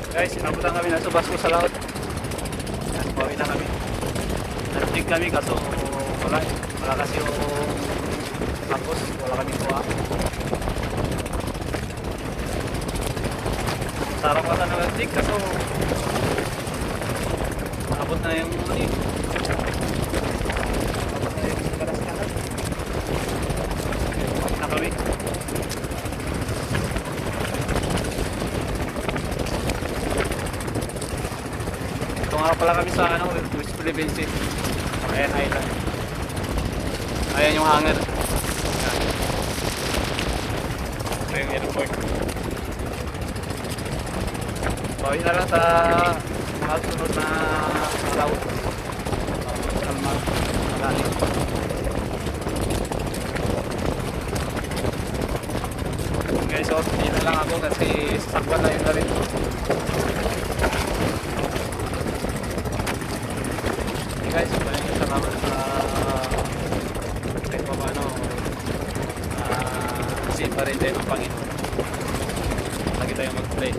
Guys, inabutan kami na subas ko sa laot. Bawi na kami. Nagtig kami kaso wala. Wala kasi yung tapos. Wala kami kuha. Sarap ka na nagtig kaso abot na yung ano eh. Na kami. Ito nga pala kami sa ano, West Philippines. Ayan, island. Ayan yung hangar. Ayan yung airport. Bawi na lang sa mga sunod na araw. Kalma, malalim. Okay, so hindi na lang ako kasi sasakwan na yun na rin. Okay guys, maraming salamat sa kahit pa paano kasi pa rin din ang Panginoon. Lagi tayong mag-play.